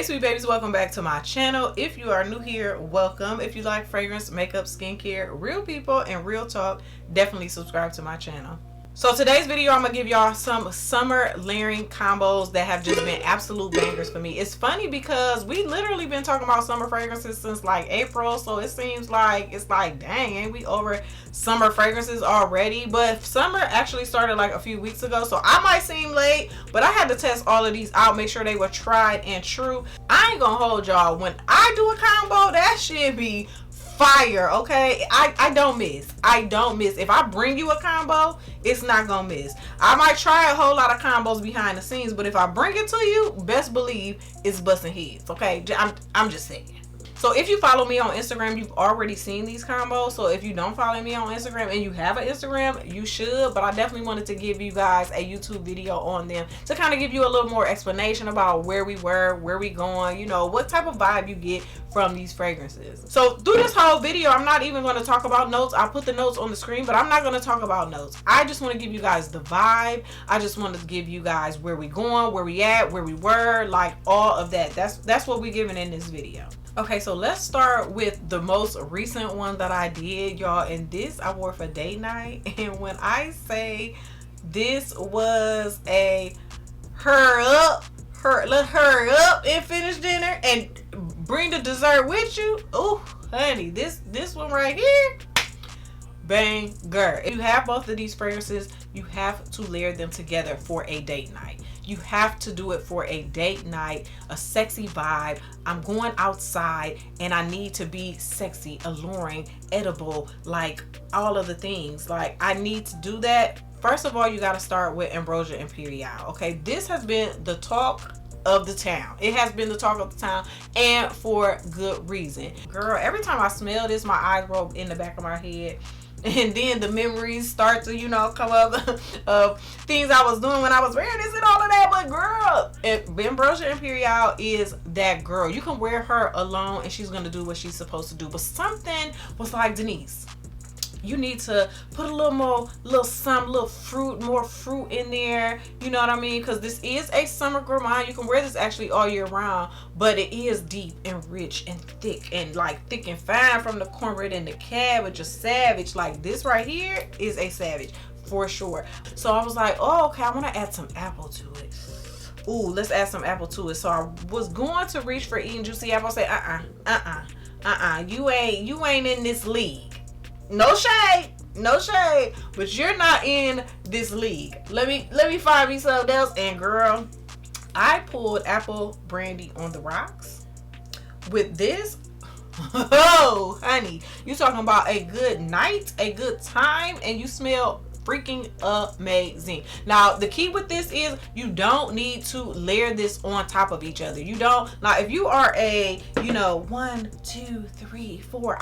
Hey sweet babies, welcome back to my channel. If you are new here, welcome. If you like fragrance, makeup, skincare, real people and real talk, definitely subscribe to my channel. So today's video, I'm gonna give y'all some summer layering combos that have just been absolute bangers for me. It's funny because we literally been talking about summer fragrances since like April, so it seems like it's like, dang, ain't we over summer fragrances already? But summer actually started like a few weeks ago, so I might seem late, but I had to test all of these out, make sure they were tried and true. I ain't gonna hold y'all, when I do a combo, that shit be fire, okay? I don't miss. If I bring you a combo, it's not gonna miss. I might try a whole lot of combos behind the scenes, but if I bring it to you, best believe it's busting heads, okay? I'm just saying. So if you follow me on Instagram, you've already seen these combos. So if you don't follow me on Instagram and you have an Instagram, you should. But I definitely wanted to give you guys a YouTube video on them to kind of give you a little more explanation about where we were, where we going, you know, what type of vibe you get from these fragrances. So through this whole video, I'm not even going to talk about notes. I'll put the notes on the screen, but I'm not going to talk about notes. I just want to give you guys the vibe. I just want to give you guys where we going, where we at, where we were, like all of that. That's what we're giving in this video. Okay, so let's start with the most recent one that I did, y'all, and this I wore for date night. And when I say this was a hurry up and finish dinner and bring the dessert with you, oh honey, this one right here, banger. If you have both of these fragrances, you have to layer them together for a date night. You have to do it for a date night, a sexy vibe. I'm going outside and I need to be sexy, alluring, edible, like all of the things. Like I need to do that. First of all, you got to start with Ambrosia Imperial. Okay, this has been the talk of the town. It has been the talk of the town, and for good reason. Girl, every time I smell this, my eyes roll in the back of my head. And then the memories start to, you know, come up of things I was doing when I was wearing this and all of that. But girl, Ambrosia Imperial is that girl. You can wear her alone and she's going to do what she's supposed to do. But something was like, Denise, you need to put a little more, more fruit in there. You know what I mean? Because this is a summer gourmand. You can wear this actually all year round, but it is deep and rich and thick and like thick and fine from the cornbread and the cabbage, a savage. Like this right here is a savage for sure. So I was like, oh, okay, I want to add some apple to it. Ooh, let's add some apple to it. So I was going to reach for eating juicy apple. I say, you ain't in this league. No shade, but you're not in this league. Let me find me something else. And girl, I pulled apple brandy on the rocks with this. Oh honey, you talking about a good night, a good time, and you smell freaking amazing. Now the key with this is you don't need to layer this on top of each other. You don't. Now if you are a, you know, 1 2 3 4,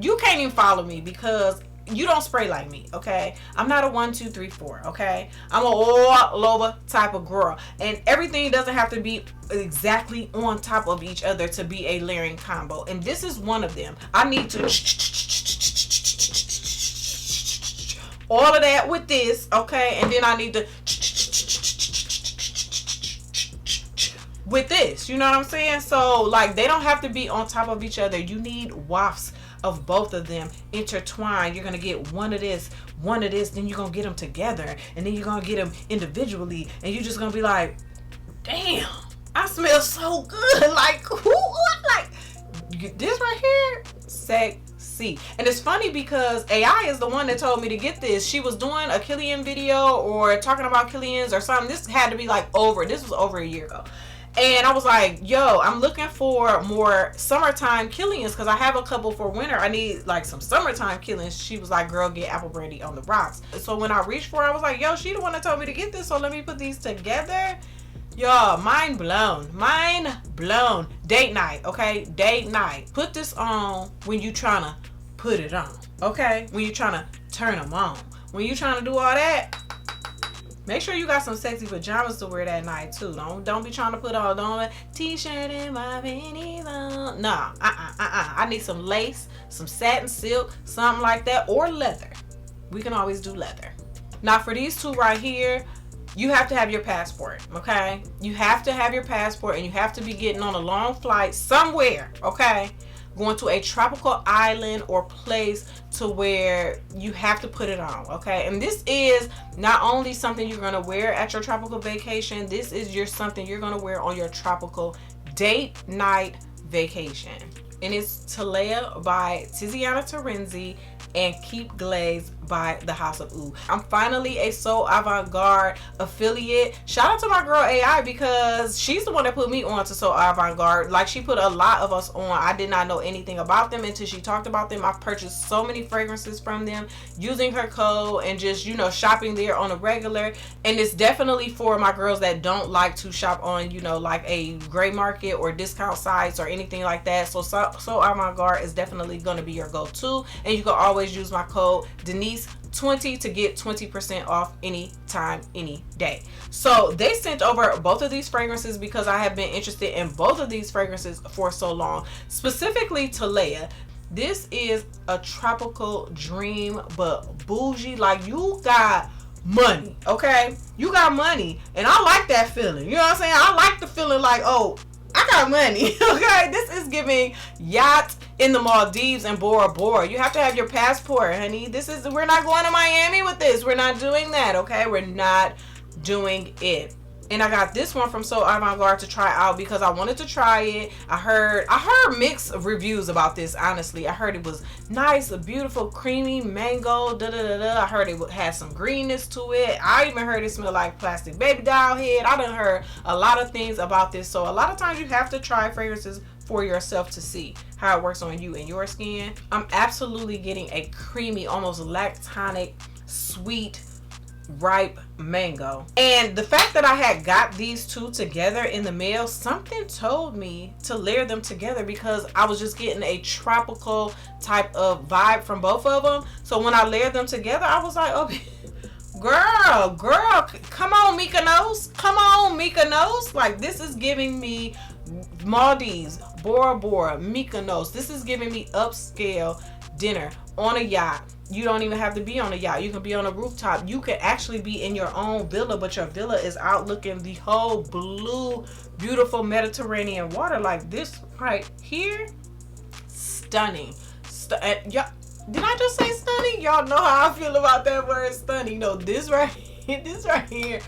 you can't even follow me because you don't spray like me, okay? I'm not a 1 2 3 4, okay? I'm a all over type of girl, and everything doesn't have to be exactly on top of each other to be a layering combo, and this is one of them. I need to all of that with this, okay? And then I need to with this, you know what I'm saying? So like they don't have to be on top of each other. You need wafts of both of them intertwined. You're gonna get one of this, then you're gonna get them together, and then you're gonna get them individually, and you're just gonna be like, damn, I smell so good. Like who, like this right here, sexy. And it's funny because AI is the one that told me to get this. She was doing a Killian video or talking about Killians or something. This had to be like this was over a year ago. And I was like, yo, I'm looking for more summertime Killians because I have a couple for winter. I need like some summertime Killians. She was like, girl, get apple brandy on the rocks. So when I reached for it, I was like, yo, she the one that told me to get this. So let me put these together. Y'all, mind blown. Date night, okay? Date night. Put this on when you trying to put it on, okay? When you trying to turn them on. When you trying to do all that, make sure you got some sexy pajamas to wear that night too. Don't be trying to put on a t-shirt and my panties on. Nah, I need some lace, some satin silk, something like that, or leather. We can always do leather. Now for these two right here, you have to have your passport, okay? You have to have your passport, and you have to be getting on a long flight somewhere, okay? Going to a tropical island or place to where you have to put it on, okay? And this is not only something you're going to wear at your tropical vacation, this is something you're going to wear on your tropical date night vacation. And it's Talea by Tiziana Terenzi and Keep Glaze by the House of Ooh. I'm finally a So Avant-Garde affiliate. Shout out to my girl AI, because she's the one that put me on to So Avant-Garde. Like, she put a lot of us on. I did not know anything about them until she talked about them. I've purchased so many fragrances from them using her code and just, you know, shopping there on a regular. And it's definitely for my girls that don't like to shop on, you know, like a gray market or discount sites or anything like that. So Avant-Garde is definitely going to be your go-to, and you can always use my code Denise20 to get 20% off anytime, any day. So they sent over both of these fragrances because I have been interested in both of these fragrances for so long. Specifically Talea. This is a tropical dream, but bougie. Like, you got money, okay? You got money, and I like that feeling. You know what I'm saying? I like the feeling like, oh, I got money, okay? This is giving yacht in the Maldives and Bora Bora. You have to have your passport, honey. We're not going to Miami with this. We're not doing that, okay? We're not doing it. And I got this one from So Avant-Garde to try out because I wanted to try it. I heard mixed reviews about this, honestly. I heard it was nice, a beautiful, creamy mango, I heard it had some greenness to it. I even heard it smelled like plastic baby doll head. I done heard a lot of things about this. So a lot of times you have to try fragrances for yourself to see how it works on you and your skin. I'm absolutely getting a creamy, almost lactonic, sweet, ripe mango. And the fact that I had got these two together in the mail, something told me to layer them together because I was just getting a tropical type of vibe from both of them. So when I layered them together, I was like, okay, girl, come on, Mykonos. Come on, Mykonos. Like, this is giving me Maldives, Bora Bora, Mykonos. This is giving me upscale dinner on a yacht. You don't even have to be on a yacht. You can be on a rooftop. You can actually be in your own villa, but your villa is out looking the whole blue, beautiful Mediterranean water. Like this right here, stunning. Did I just say stunning? Y'all know how I feel about that word stunning. No, this right here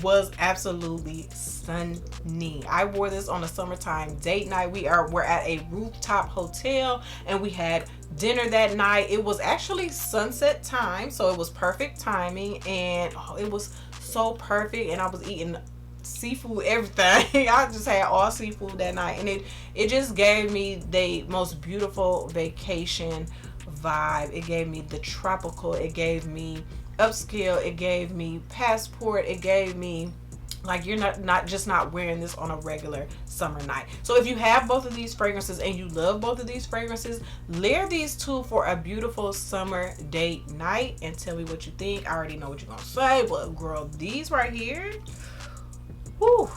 was absolutely stunning. I wore this on a summertime date night. We're at a rooftop hotel and we had dinner that night. It was actually sunset time, so it was perfect timing, and it was so perfect. And I was eating seafood, everything. I just had all seafood that night, and it just gave me the most beautiful vacation vibe. It gave me the tropical, it gave me upscale, it gave me passport, it gave me like you're not wearing this on a regular summer night. So if you have both of these fragrances and you love both of these fragrances, layer these two for a beautiful summer date night and tell me what you think. I already know what you're gonna say, but girl, these right here, whoo.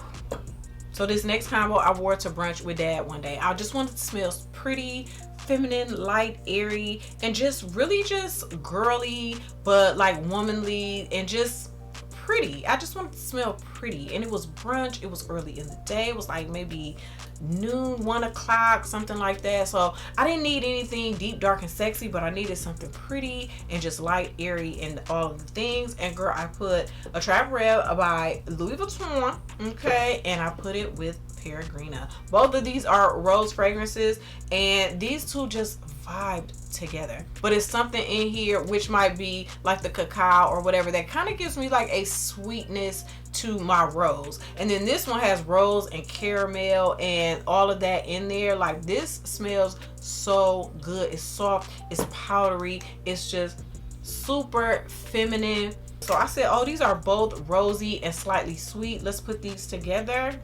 So this next combo I wore to brunch with dad one day. I just wanted to smell pretty, feminine, light, airy, and just really just girly, but like womanly and just pretty. I just wanted to smell pretty, and it was brunch. It was early in the day. It was like maybe noon, 1 o'clock, something like that. So I didn't need anything deep, dark, and sexy, but I needed something pretty and just light, airy, and all of the things. And girl, I put a Trap Red by Louis Vuitton, okay, and I put it with Peregrina. Both of these are rose fragrances, and these two just vibed together. But it's something in here which might be like the cacao or whatever that kind of gives me like a sweetness to my rose. And then this one has rose and caramel and all of that in there. Like, this smells so good. It's soft, it's powdery, it's just super feminine. So I said, oh, these are both rosy and slightly sweet. Let's put these together.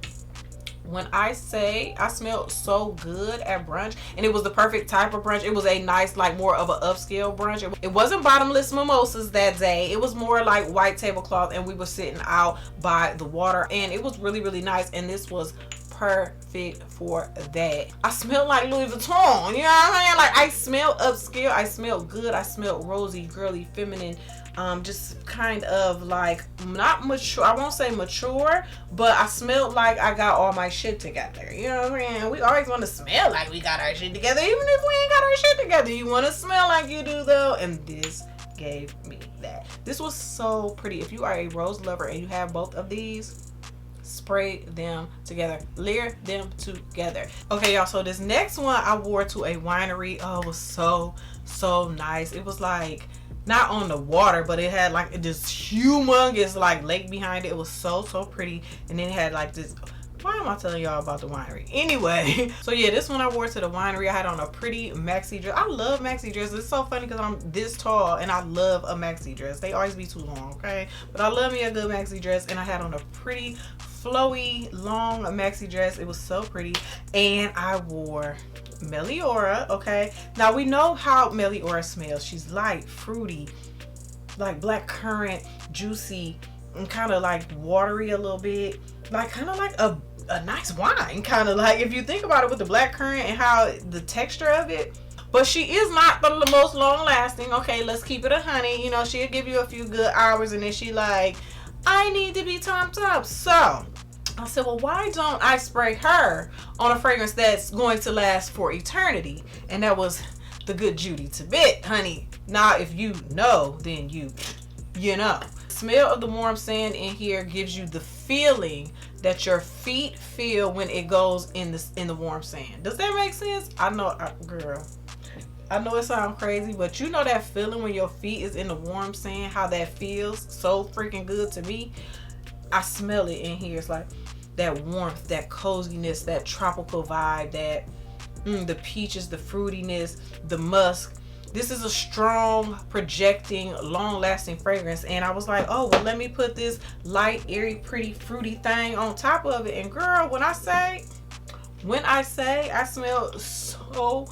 When I say I smelled so good at brunch, and it was the perfect type of brunch. It was a nice, like more of an upscale brunch. It wasn't bottomless mimosas that day. It was more like white tablecloth, and we were sitting out by the water, and it was really, really nice. And this was perfect for that. I smelled like Louis Vuitton, you know what I'm saying? Like, I smelled upscale, I smelled good, I smelled rosy, girly, feminine, just kind of like not mature. I won't say mature, but I smelled like I got all my shit together. You know what I'm saying? We always want to smell like we got our shit together, even if we ain't got our shit together. You want to smell like you do though, and this gave me that. This was so pretty. If you are a rose lover and you have both of these, spray them together, layer them together. Okay, y'all, so this next one I wore to a winery. Oh, it was so nice. It was like not on the water, but it had like this humongous like lake behind it. It was so pretty, and then it had like this. Why am I telling y'all about the winery? Anyway, so yeah, this one I wore to the winery. I had on a pretty maxi dress. I love maxi dresses. It's so funny because I'm this tall and I love a maxi dress. They always be too long, okay? But I love me a good maxi dress, and I had on a pretty flowy long maxi dress. It was so pretty, and I wore Meliora. Okay, now we know how Meliora smells. She's light, fruity, like black currant, juicy, and kind of like watery a little bit, like kind of like a nice wine, kind of like, if you think about it, with the black currant and how the texture of it. But she is not the most long lasting. Okay, let's keep it a honey. You know, she'll give you a few good hours, and then she like, I need to be topped up. So I said, well, why don't I spray her on a fragrance that's going to last for eternity? And that was the good Judy Tibet, honey. Now, if you know, then you know. Smell of the warm sand in here gives you the feeling that your feet feel when it goes in the warm sand. Does that make sense? I know, girl, I know it sounds crazy, but you know that feeling when your feet is in the warm sand, how that feels so freaking good to me. I smell it in here. It's like that warmth, that coziness, that tropical vibe, that the peaches, the fruitiness, the musk. This is a strong, projecting, long-lasting fragrance, and I was like, oh, well, let me put this light, airy, pretty, fruity thing on top of it. And girl, when I say I smell so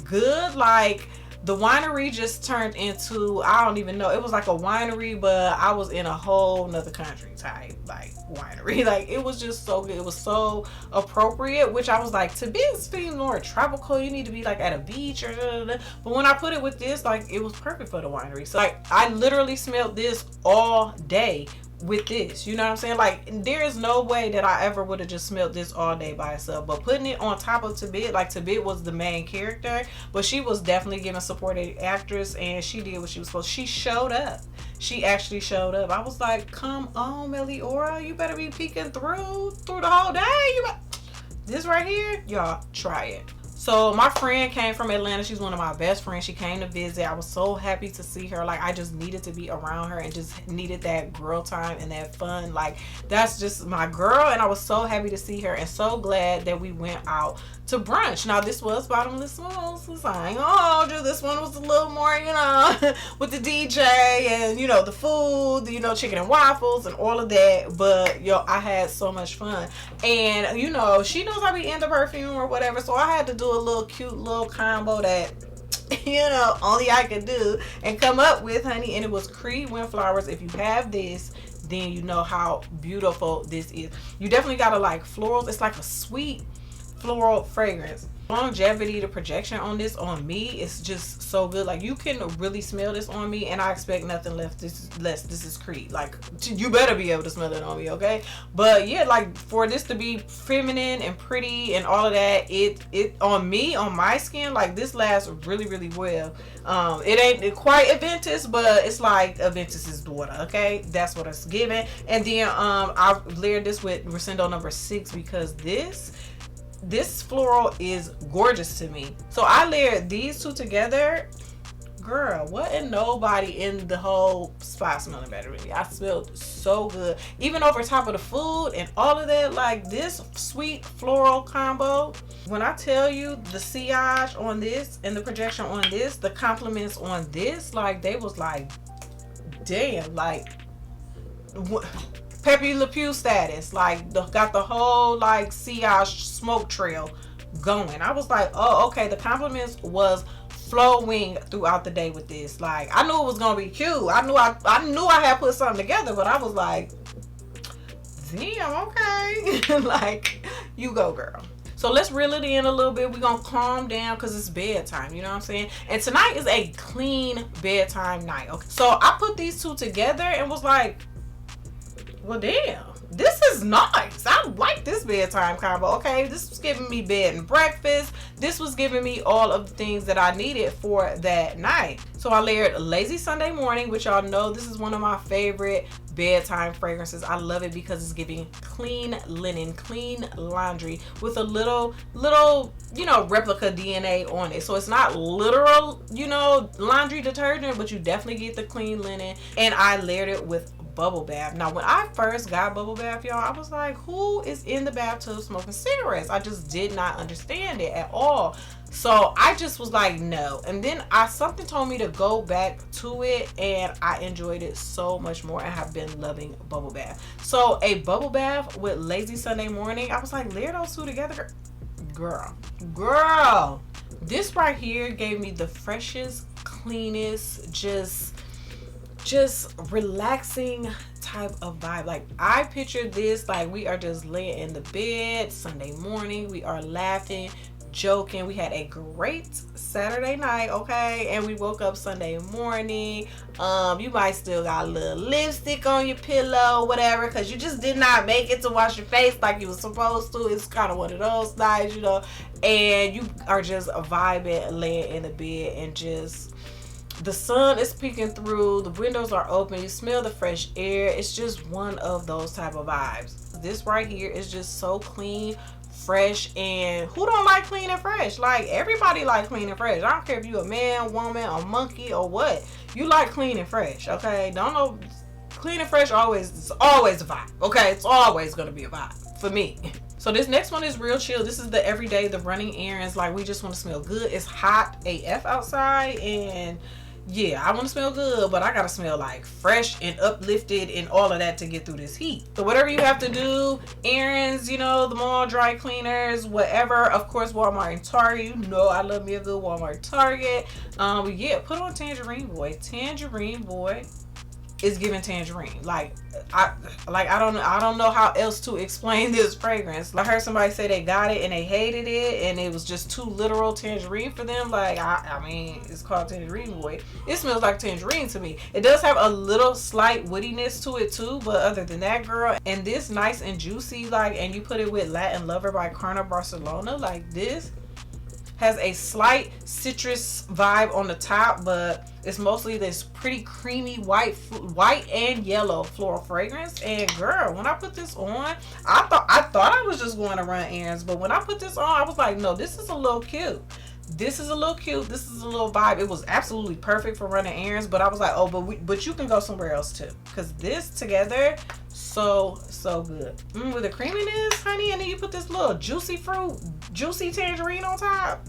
good, like the winery just turned into, I don't even know, it was like a winery, but I was in a whole nother country type like winery. Like, it was just so good. It was so appropriate, which I was like, to be feeling more tropical, you need to be like at a beach or but when I put it with this, like, it was perfect for the winery. So like, I literally smelled this all day with this, you know what I'm saying? Like, there is no way that I ever would have just smelled this all day by itself, but putting it on top of Tibet, like, Tibet was the main character, but she was definitely giving supporting actress, and she did what she was supposed to. She showed up. She actually showed up. I was like, come on, Meliora, you better be peeking through the whole day. This right here, y'all, try it. So my friend came from Atlanta. She's one of my best friends. She came to visit. I was so happy to see her. Like, I just needed to be around her and just needed that girl time and that fun. Like, that's just my girl, and I was so happy to see her and so glad that we went out to brunch. Now, this was bottomless smalls. I ain't gonna hold you. This one was a little more, you know, with the DJ and, you know, the food, you know, chicken and waffles and all of that. But, yo, I had so much fun. And, you know, she knows I be into perfume or whatever, so I had to do a little cute little combo that, you know, only I could do and come up with, honey. And it was Creed Windflowers. If you have this, then you know how beautiful this is. You definitely gotta like florals. It's like a sweet floral fragrance. Longevity, the projection on this on me is just so good. Like, you can really smell this on me, and I expect nothing less. This is Creed. Like, you better be able to smell it on me, okay? But yeah, like, for this to be feminine and pretty and all of that, it on me, on my skin, like, this lasts really well. It ain't quite Aventus, but it's like Aventus's daughter, okay? That's what it's giving. And then I layered this with Resendo number 6 because this floral is gorgeous to me. So I layered these two together. Girl, wasn't nobody in the whole spot smelling better than me. I smelled so good. Even over top of the food and all of that, like, this sweet floral combo. When I tell you the sillage on this and the projection on this, the compliments on this, like, they was like, damn, like, Pepe Le Pew status, like, got the whole like sillage smoke trail going. I was like, oh, okay, the compliments was flowing throughout the day with this. Like, I knew it was gonna be cute. I knew I had put something together, but I was like, damn, okay. Like, you go, girl. So let's reel it in a little bit. We're gonna calm down because it's bedtime, you know what I'm saying? And tonight is a clean bedtime night. Okay, so I put these two together and was like, well, damn, this is nice. I like this bedtime combo. Okay, this was giving me bed and breakfast. This was giving me all of the things that I needed for that night. So I layered Lazy Sunday Morning, which y'all know this is one of my favorite bedtime fragrances. I love it because it's giving clean linen, clean laundry with a little, you know, replica DNA on it. So it's not literal, you know, laundry detergent, but you definitely get the clean linen. And I layered it with bubble bath. Now, when I first got bubble bath, y'all, I was like, who is in the bathtub smoking cigarettes? I just did not understand it at all. So I just was like, no. And then something told me to go back to it, and I enjoyed it so much more and have been loving bubble bath. So a bubble bath with Lazy Sunday Morning, I was like, layer those two together. Girl, this right here gave me the freshest, cleanest, just relaxing type of vibe. Like, I picture this like we are just laying in the bed Sunday morning, we are laughing, joking, we had a great Saturday night, okay, and we woke up Sunday morning. You might still got a little lipstick on your pillow, whatever, because you just did not make it to wash your face like you were supposed to. It's kind of one of those nights, you know, and you are just vibing, laying in the bed, and just the sun is peeking through, the windows are open, you smell the fresh air. It's just one of those type of vibes. This right here is just so clean, fresh, and who don't like clean and fresh? Like, everybody like clean and fresh. I don't care if you a man, woman, a monkey, or what. You like clean and fresh, okay? Don't know, clean and fresh it's always a vibe, okay? It's always gonna be a vibe for me. So this next one is real chill. This is the everyday, the running errands. Like, we just want to smell good. It's hot AF outside, and yeah, I want to smell good, but I gotta smell like fresh and uplifted and all of that to get through this heat. So whatever you have to do, errands, you know, the mall, dry cleaners, whatever. Of course, Walmart and Target. You know, I love me a good Walmart, Target. Yeah, put on Tangerine Boy. Tangerine Boy is giving tangerine. Like I don't know how else to explain this fragrance. I heard somebody say they got it and they hated it and it was just too literal tangerine for them. Like, I mean, it's called Tangerine Boy. It smells like tangerine to me. It does have a little slight woodiness to it too, but other than that, girl, and this nice and juicy, like, and you put it with Latin Lover by Carna Barcelona, like, this has a slight citrus vibe on the top, but it's mostly this pretty creamy white and yellow floral fragrance. And girl, when I put this on, I thought I was just going to run errands, but when I put this on, I was like, no, this is a little cute. This is a little cute. This is a little vibe. It was absolutely perfect for running errands, but I was like, oh, but you can go somewhere else too, because this together, so good. With the creaminess, honey, and then you put this little juicy tangerine on top.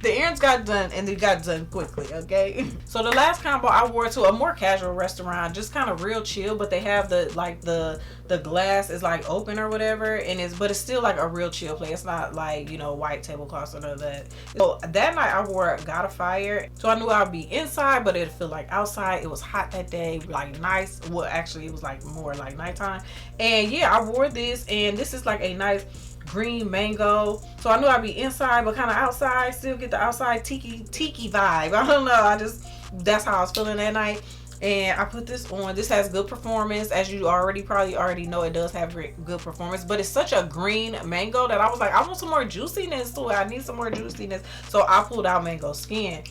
The errands got done, and they got done quickly, okay? So the last combo I wore to a more casual restaurant, just kind of real chill, but they have the glass is like open or whatever, and but it's still like a real chill place. It's not like, you know, white tablecloths or none of that. So that night I wore Got a Fire, so I knew I'd be inside, but it'd feel like outside. It was hot that day, like nice. Well, actually, it was like more like nighttime, and yeah, I wore this, and this is like a nice green mango, so I knew I'd be inside but kind of outside, still get the outside tiki vibe. I don't know, that's how I was feeling that night. And I put this on. This has good performance, as you probably already know. It does have good performance, but it's such a green mango that I was like, I want some more juiciness to it. I need some more juiciness, so I pulled out Mango Skin.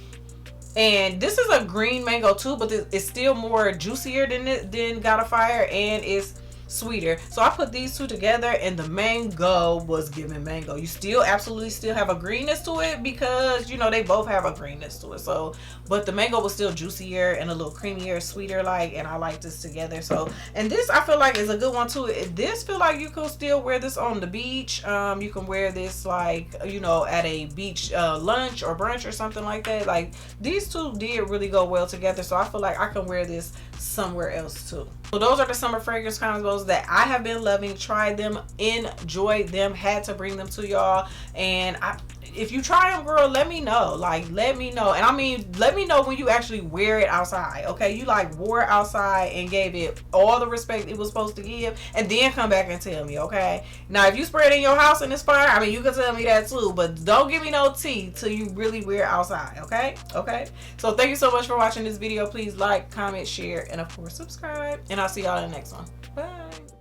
And this is a green mango too, but it's still more juicier than Got a Fire, and it's sweeter. So I put these two together, and the mango was giving mango. You absolutely still have a greenness to it, because, you know, they both have a greenness to it. So, but the mango was still juicier and a little creamier, sweeter, like, and I like this together. So, and this I feel like is a good one too. This feel like you could still wear this on the beach. You can wear this, like, you know, at a beach lunch or brunch or something like that. Like, these two did really go well together, so I feel like I can wear this somewhere else too. So those are the summer fragrance combos that I have been loving. Tried them, enjoyed them, had to bring them to y'all. And if you try them, girl, let me know. Like, let me know. And I mean, let me know when you actually wear it outside. Okay, you like wore it outside and gave it all the respect it was supposed to give, and then come back and tell me. Okay, now if you spray it in your house and it's fire, I mean, you can tell me that too, but don't give me no tea till you really wear it outside. Okay, so thank you so much for watching this video. Please like, comment, share, and of course subscribe, and I'll see y'all in the next one. Bye.